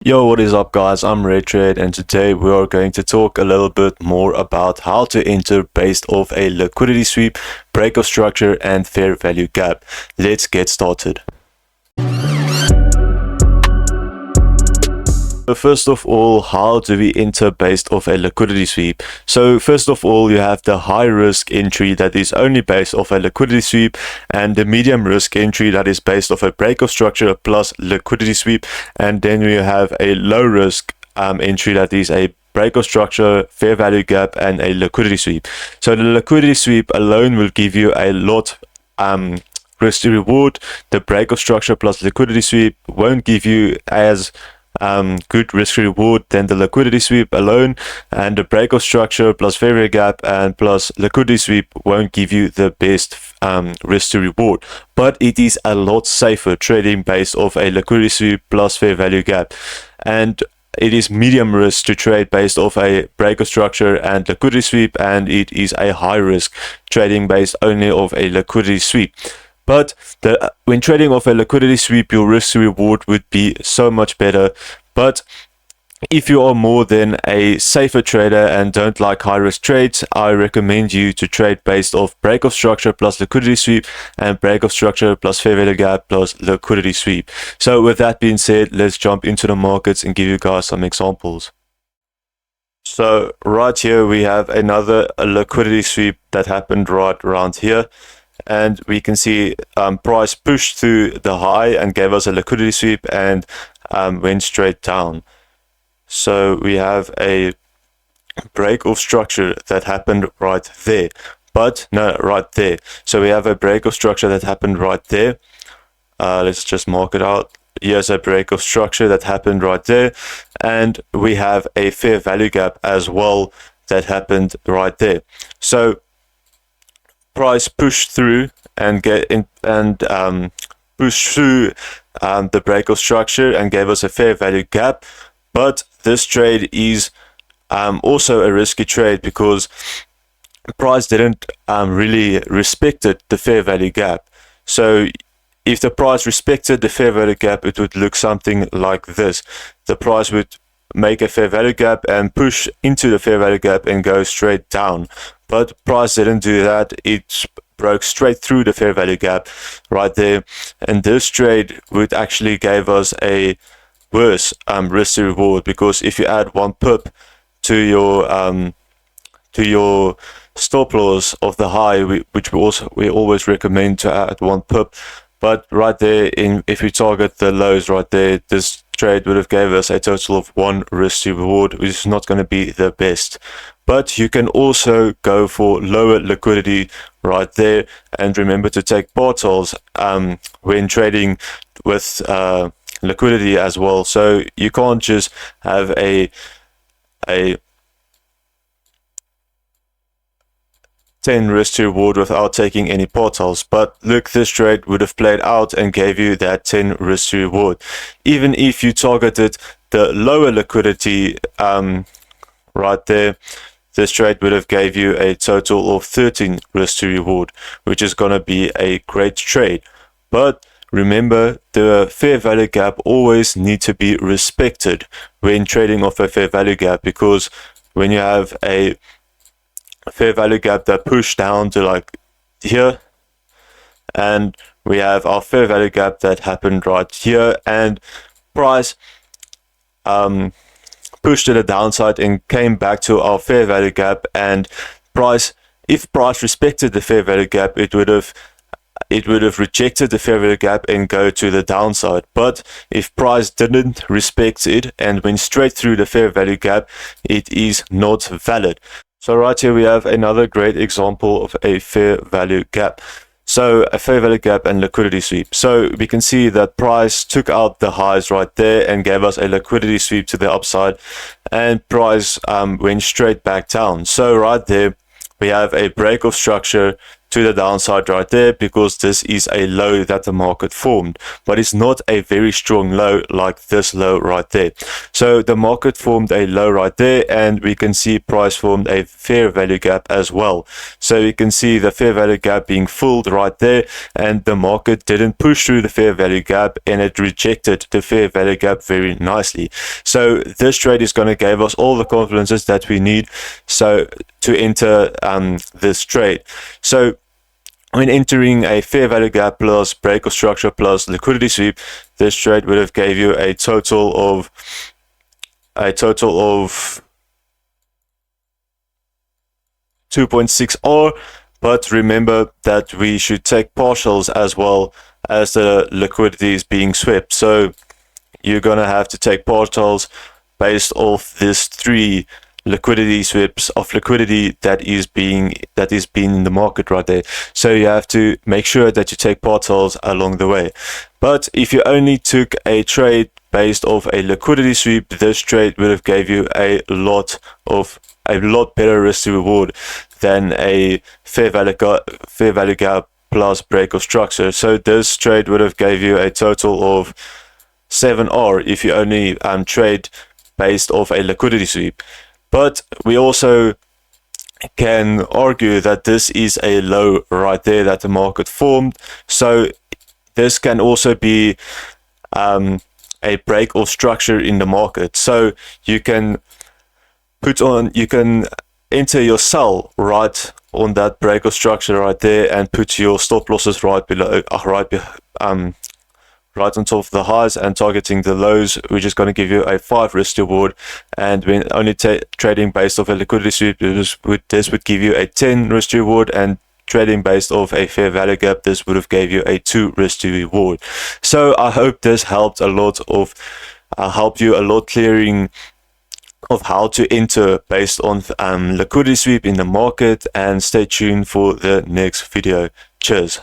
Yo, what is up guys? I'm Trade, and today we are going to talk a little bit more about how to enter based off a liquidity sweep, break of structure and fair value gap. Let's get started. So first of all, how do we enter based off a liquidity sweep? So first of all, you have the high risk entry that is only based off a liquidity sweep, and the medium risk entry that is based off a break of structure plus liquidity sweep, and then we have a low risk entry that is a break of structure, fair value gap and a liquidity sweep. So the liquidity sweep alone will give you a lot risk to reward. The break of structure plus liquidity sweep won't give you as good risk reward than the liquidity sweep alone, and the break of structure plus fair value gap and plus liquidity sweep won't give you the best risk to reward, but it is a lot safer trading based off a liquidity sweep plus fair value gap, and it is medium risk to trade based off a break of structure and liquidity sweep, and it is a high risk trading based only off a liquidity sweep. But when trading off a liquidity sweep, your risk to reward would be so much better. But if you are more than a safer trader and don't like high risk trades, I recommend you to trade based off break of structure plus liquidity sweep and break of structure plus fair value gap plus liquidity sweep. So with that being said, let's jump into the markets and give you guys some examples. So right here we have another liquidity sweep that happened right around here. And we can see price pushed through the high and gave us a liquidity sweep and went straight down. So we have a break of structure that happened right there, but no, right there. So we have a break of structure that happened right there. Let's just mark it out. Here's a break of structure that happened right there, and we have a fair value gap as well that happened right there. So price pushed through and pushed through the break of structure and gave us a fair value gap, but this trade is also a risky trade because price didn't really respected the fair value gap. So if the price respected the fair value gap, it would look something like this. The price would make a fair value gap and push into the fair value gap and go straight down, but price didn't do that. It broke straight through the fair value gap right there, and this trade would actually give us a worse risk to reward, because if you add 1 pip to your stop loss of the high, which we always recommend to add 1 pip, but right there, if we target the lows right there, this trade would have gave us a total of 1 risk to reward, which is not going to be the best. But you can also go for lower liquidity right there, and remember to take portals when trading with liquidity as well. So you can't just have a 10 risk to reward without taking any portals. But look, this trade would have played out and gave you that 10 risk to reward. Even if you targeted the lower liquidity right there, this trade would have gave you a total of 13 risk to reward, which is going to be a great trade. But remember, the fair value gap always need to be respected when trading off a fair value gap, because when you have a fair value gap that pushed down to like here, and we have our fair value gap that happened right here, and price pushed to the downside and came back to our fair value gap, and if price respected the fair value gap, it would have rejected the fair value gap and go to the downside. But if price didn't respect it and went straight through the fair value gap, it is not valid. So right here we have another great example of a fair value gap. So a fair value gap and liquidity sweep. So we can see that price took out the highs right there and gave us a liquidity sweep to the upside, and price went straight back down. So right there we have a break of structure to the downside right there, because this is a low that the market formed, but it's not a very strong low like this low right there. So the market formed a low right there, and we can see price formed a fair value gap as well. So you can see the fair value gap being filled right there, and the market didn't push through the fair value gap, and it rejected the fair value gap very nicely. So this trade is going to give us all the confidences that we need so to enter this trade. So when entering a fair value gap plus break of structure plus liquidity sweep, this trade would have gave you a total of 2.6 R. But remember that we should take partials as well as the liquidity is being swept. So you're gonna have to take partials based off this 3 liquidity sweeps of liquidity that is being in the market right there. So you have to make sure that you take partials along the way. But if you only took a trade based off a liquidity sweep, this trade would have gave you a lot better risk to reward than a fair value gap plus break of structure. So this trade would have gave you a total of 7R if you only trade based off a liquidity sweep. But we also can argue that this is a low right there that the market formed. So this can also be a break of structure in the market. So you can enter your sell right on that break of structure right there, and put your stop losses right below, right on top of the highs and targeting the lows, which is going to give you a 5 risk reward. And when only trading based off a liquidity sweep, this would give you a 10 risk reward, and trading based off a fair value gap, this would have gave you a 2 risk reward. So I hope this helped you a lot clearing of how to enter based on liquidity sweep in the market. And stay tuned for the next video. Cheers.